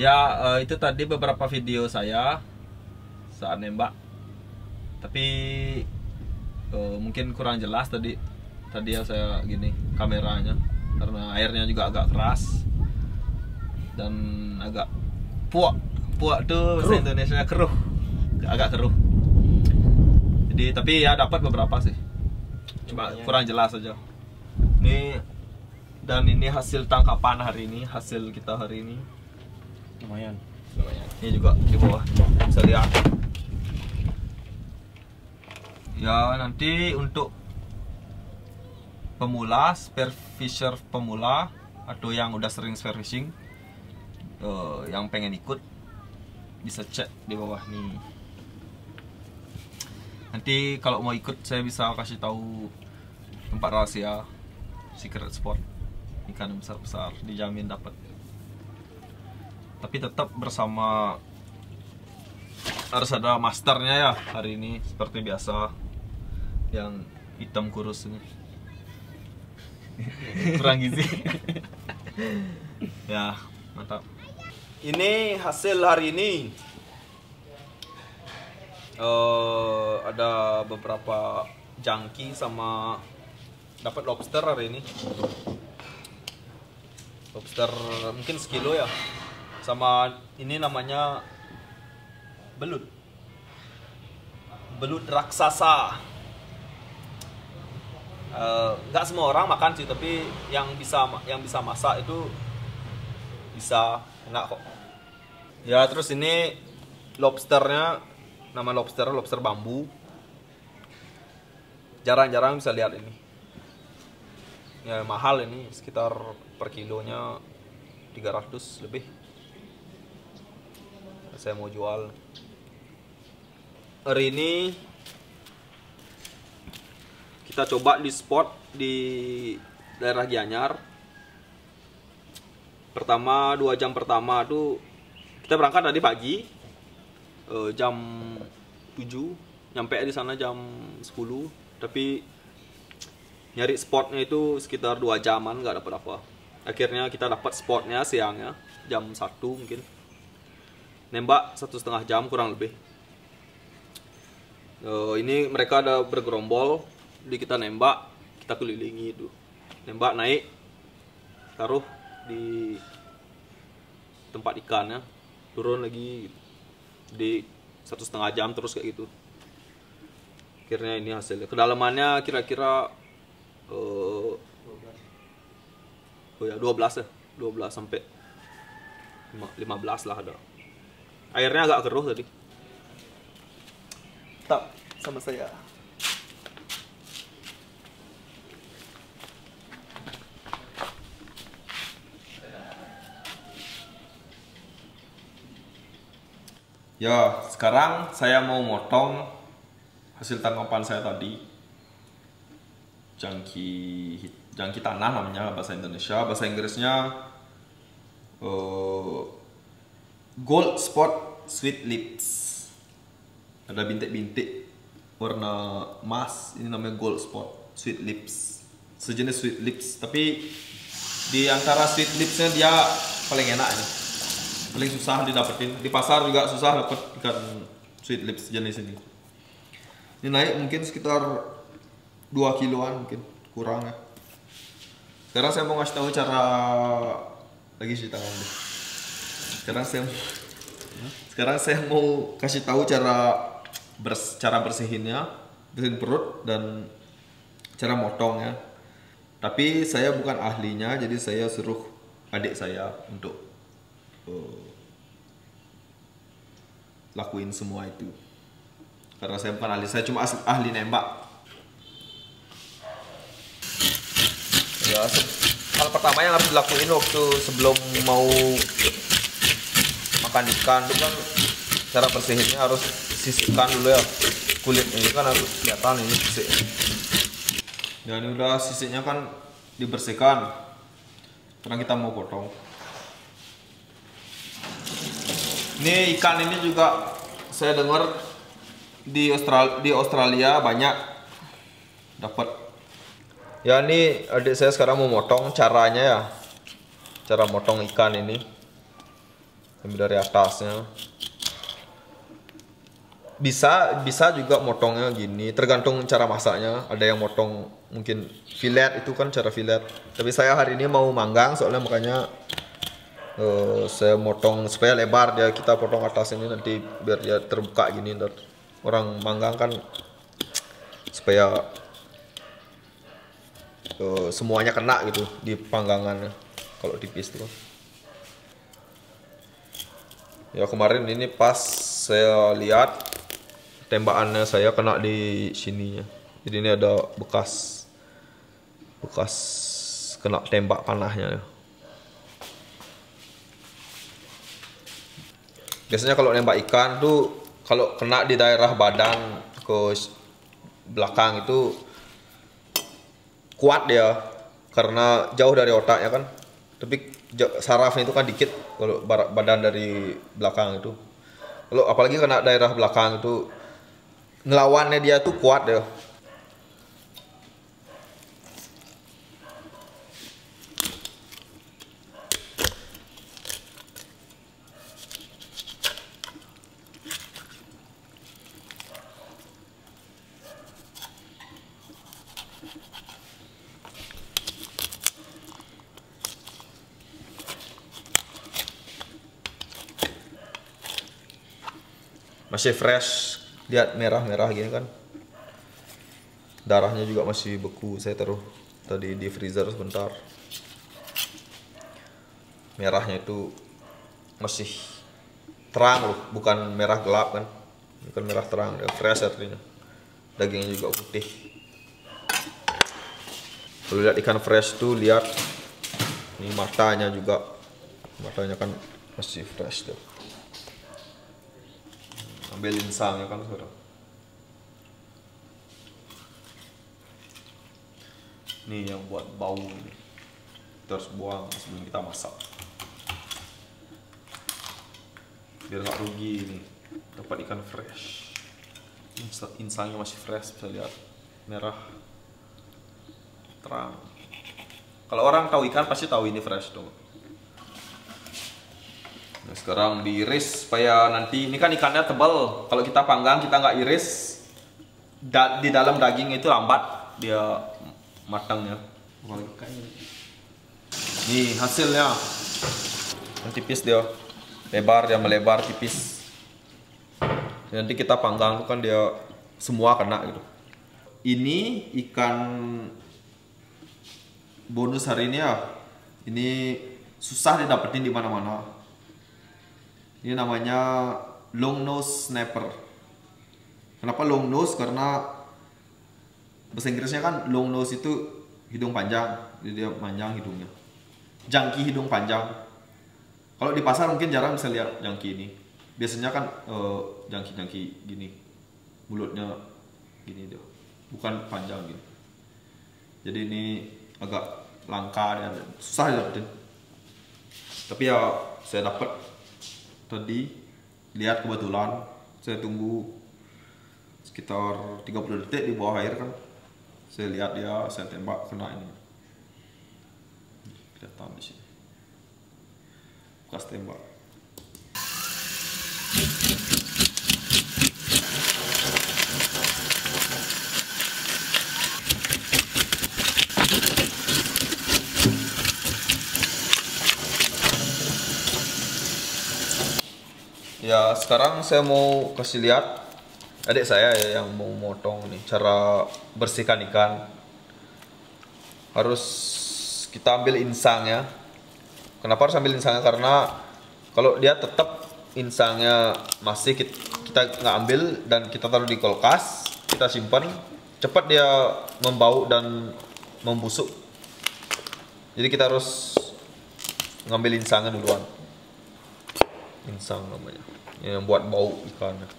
Ya, itu tadi beberapa video saya saat nembak. Tapi mungkin kurang jelas tadi. Tadi ya saya gini kameranya karena airnya juga agak keras dan agak puak. Puak tuh bahasa Indonesia keruh. Agak keruh. Jadi tapi ya dapat beberapa sih. Cuma kurang jelas saja. Ini dan ini hasil tangkapan hari ini, hasil kita hari ini. Lumayan. Ini juga di bawah bisa lihat. Ya nanti untuk pemula, spear fisher pemula atau yang udah sering spear fishing, yang pengen ikut bisa cek di bawah nih. Nanti kalau mau ikut saya bisa kasih tahu tempat rahasia, secret spot ikan besar-besar, dijamin dapat. Tapi tetap bersama, harus ada masternya ya hari ini seperti biasa, yang hitam kurus ini. Kurang gizi. Ya mantap. Ini hasil hari ini. Ada beberapa jangki sama dapat lobster hari ini. Lobster mungkin sekilo ya. Sama ini namanya belut. Belut raksasa. Nggak semua orang makan sih, tapi yang bisa masak itu bisa enak kok. Ya terus ini lobsternya, nama lobster bambu. Jarang-jarang bisa lihat ini. Ya mahal ini, sekitar per kilonya 300 lebih. Saya mau jual. Hari ini kita coba di spot di daerah Gianyar. Pertama 2 jam pertama tuh kita berangkat tadi pagi jam 7, nyampe di sana jam 10. Tapi nyari spotnya itu sekitar 2 jaman nggak dapat apa. Akhirnya kita dapat spotnya siangnya jam 1 mungkin. Nembak 1,5 jam kurang lebih. Ini mereka ada bergerombol, jadi kita nembak, kita kelilingi itu. Nembak naik, taruh di tempat ikannya, turun lagi di 1,5 jam terus kayak gitu. Akhirnya ini hasilnya. Kedalamannya kira-kira 12 ya, 12 sampai 15 lah ada. Airnya agak keruh tadi. Tetap sama saya. Ya, sekarang saya mau motong hasil tangkapan saya tadi. Jangki tanah namanya bahasa Indonesia, bahasa Inggrisnya gold spot sweet lips. Ada bintik-bintik warna emas, ini namanya gold spot sweet lips. Sejenis sweet lips, tapi di antara sweet lipsnya dia paling enak ini. Paling susah didapetin. Di pasar juga susah dapat ikan sweet lips jenis ini. Ini naik mungkin sekitar 2 kiloan mungkin, kurang ya. Sekarang saya mau ngasih tahu cara lagi sih tangan deh. Sekarang saya mau kasih tahu cara bersihinnya, bersihin perut dan cara motongnya. Tapi saya bukan ahlinya, jadi saya suruh adik saya untuk lakuin semua itu. Karena saya bukan ahli, saya cuma ahli nembak. Ya, hal pertama yang harus dilakuin waktu sebelum mau makan ikan itu kan, cara bersihinnya harus sisihkan dulu ya. Kulitnya ini kan harus kelihatan ini sisik. Dan ini udah sisiknya kan dibersihkan. Sekarang kita mau potong. Ini ikan ini juga saya dengar di Australia banyak dapat. Ya ini adik saya sekarang mau motong, caranya ya, cara motong ikan ini. ambil dari atasnya. Bisa juga motongnya gini, tergantung cara masaknya. Ada yang motong mungkin fillet, itu kan cara fillet. Tapi saya hari ini mau manggang soalnya, makanya saya motong supaya lebar dia. Kita potong atas ini nanti biar dia terbuka gini. Dan orang manggang kan supaya semuanya kena gitu di panggangannya. Kalau tipis tuh. Ya kemarin ini pas saya lihat tembakannya saya kena di sininya. Jadi ini ada bekas kena tembak panahnya. Biasanya kalau nembak ikan tuh kalau kena di daerah badan ke belakang itu kuat dia karena jauh dari otaknya kan. Tapi sarafnya itu kan dikit kalau badan dari belakang itu. Kalau apalagi kena daerah belakang itu ngelawannya dia tuh kuat ya. Masih fresh, lihat merah-merah gini kan. Darahnya juga masih beku, saya taruh tadi di freezer sebentar. Merahnya itu masih terang loh, bukan merah gelap kan. Bukan merah terang, dia fresh artinya. Dagingnya juga putih. Kalau lihat ikan fresh tuh lihat ini matanya juga. Matanya kan masih fresh tuh. Ambil insangnya kan saudara. Ini yang buat bau ini. Kita harus buang sebelum kita masak. Biar nggak rugi ini. Dapat ikan fresh. Insangnya masih fresh, bisa lihat merah terang. Kalau orang tahu ikan pasti tahu ini fresh tuh. Nah, sekarang diiris supaya nanti ini kan ikannya tebal. Kalau kita panggang kita nggak iris, di dalam daging itu lambat dia matangnya. Nih hasilnya, yang tipis dia, lebar dia melebar tipis. Nanti kita panggang kan dia semua kena gitu. Ini ikan bonus hari ini ya. Ini susah didapetin di mana-mana. Ini namanya long nose snapper. Kenapa long nose? Karena bahasa Inggrisnya kan long nose itu hidung panjang, jadi dia panjang hidungnya. Jangki hidung panjang. Kalau di pasar mungkin jarang bisa lihat jangki ini. Biasanya kan jangki gini, mulutnya gini dia, bukan panjang gini. Jadi ini agak langka dan susah didapetin. Tapi ya saya dapat. Tadi lihat kebetulan saya tunggu sekitar 30 detik di bawah air kan. Saya lihat dia, saya tembak kena ini. Kelihatan di sini. Bekas tembak. Ya sekarang saya mau kasih lihat adik saya ya, yang mau motong nih cara bersihkan ikan. Harus kita ambil insangnya. Kenapa harus ambil insangnya? Karena kalau dia tetap insangnya masih kita nggak ambil dan kita taruh di kulkas, kita simpan, cepat dia membau dan membusuk. Jadi kita harus ngambil insangnya duluan. Insang namanya, yang buat bau ikannya.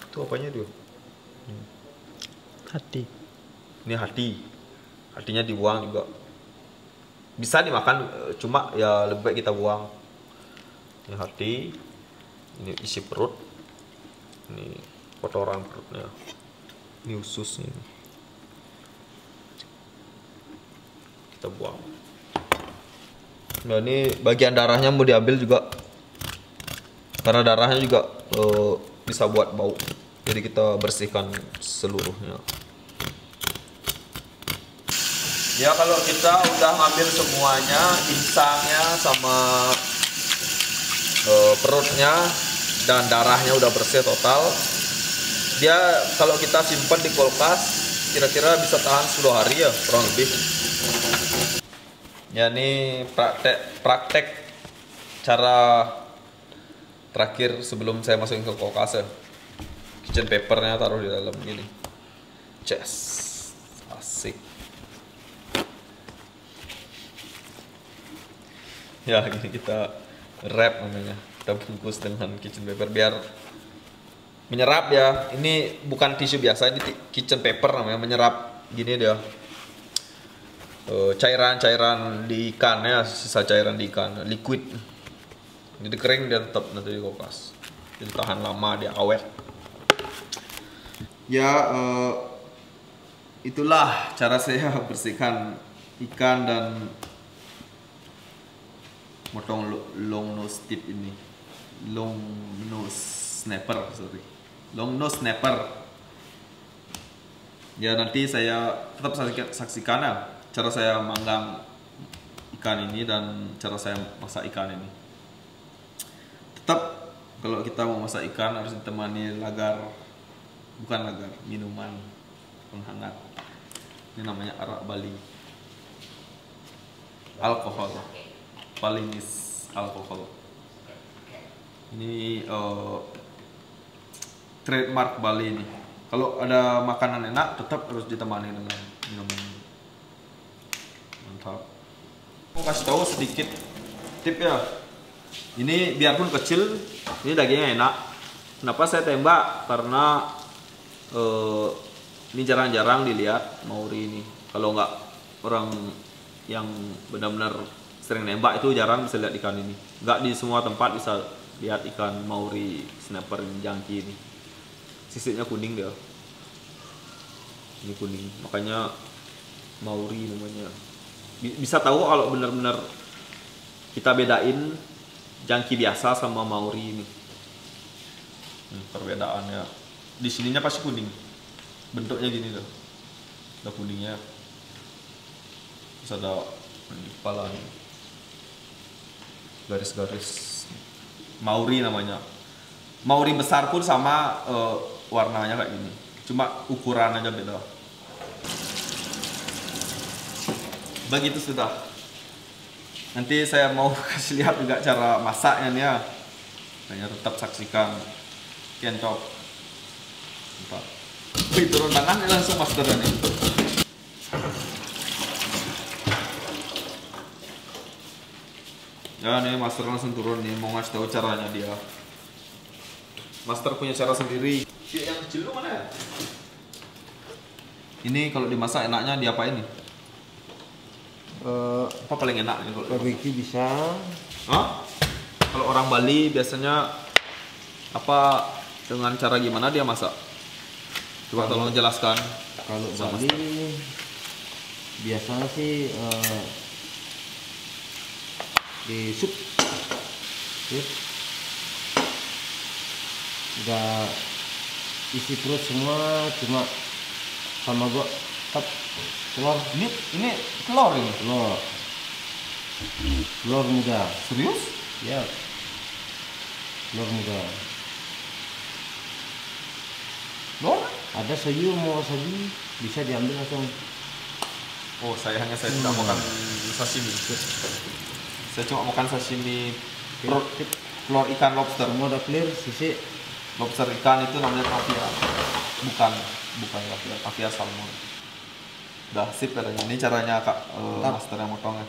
Itu apanya dia? Hati. Ini hati. Hatinya dibuang juga. Bisa dimakan, cuma ya lebih baik kita buang. Ini hati. Ini isi perut. Ini kotoran perutnya. Ini ususnya. Kita buang. Nah ini bagian darahnya mau diambil juga, karena darahnya juga bisa buat bau. Jadi kita bersihkan seluruhnya. Ya kalau kita udah ngambil semuanya, insangnya sama perutnya dan darahnya udah bersih total, dia kalau kita simpan di kulkas kira-kira bisa tahan 10 hari ya kurang lebih. Ya ini praktek cara terakhir sebelum saya masukin ke kulkas ya. Kitchen papernya taruh di dalam gini. Yes, asik. Ya gini kita wrap namanya. Kita bungkus dengan kitchen paper biar menyerap ya. Ini bukan tisu biasa, ini kitchen paper namanya, menyerap gini dia. Cairan-cairan di ikan ya, sisa cairan di ikan, liquid. Jadi kering dia tetap nanti di kulkas. Jadi tahan lama, dia awet. Ya itulah cara saya bersihkan ikan dan motong long nose tip ini. Long nose snapper, sorry. Long nose snapper. Ya nanti saya tetap saksikan ya cara saya manggang ikan ini dan cara saya masak ikan ini. Tetap kalau kita mau masak ikan harus ditemani minuman penghangat. Ini namanya arak Bali. Alkohol. Balinis alkohol. Ini trademark Bali ini. Kalau ada makanan enak tetap harus ditemani dengan minuman. Mantap. Aku kasih tahu sedikit tip ya. Ini biarpun kecil, ini dagingnya enak. Kenapa saya tembak? Karena ini jarang-jarang dilihat mauri ini. Kalau nggak orang yang benar-benar sering nembak itu jarang bisa lihat ikan ini. Nggak di semua tempat bisa lihat ikan mauri snapper ini, jangki ini. Sisitnya kuning dia. Ini kuning, makanya mauri namanya. Bisa tahu kalau benar-benar kita bedain jangki biasa sama mauri ini. Perbedaannya di sininya pasti kuning, bentuknya gini tuh, ada kuningnya, terus ada kepala nih, garis-garis. Mauri namanya. Mauri besar pun sama warnanya kayak gini, cuma ukuran aja beda. Begitu sudah. Nanti saya mau kasih lihat juga cara masaknya nih ya. Saya tetap saksikan kencok. Entah. Wih, turun tangan langsung master nih. Ya nih master langsung turun nih, mau ngasih tahu caranya dia. Master punya cara sendiri. Yang kecil lu mana ya? Ini kalau dimasak enaknya diapain nih? Apa paling enak nih kalau barbecue bisa. Hah? Kalau orang Bali biasanya apa, dengan cara gimana dia masak? Coba tolong jelaskan. Kalau Bali biasanya sih di sup. Udah isi perut semua, cuma sama gua telur. Ini telur ini. Telur muda. Serius? Ya. Telur muda. Telur? Ada sayur mau wasabi bisa diambil langsung. Oh, sayangnya saya tidak makan sashimi. Saya cuma makan sashimi telur ikan lobster. Semua udah clear, sisi Lobster ikan itu namanya kafia. Bukan kafia, kafia salmon. Udah sip katanya. Ini caranya Kak Master yang motongnya.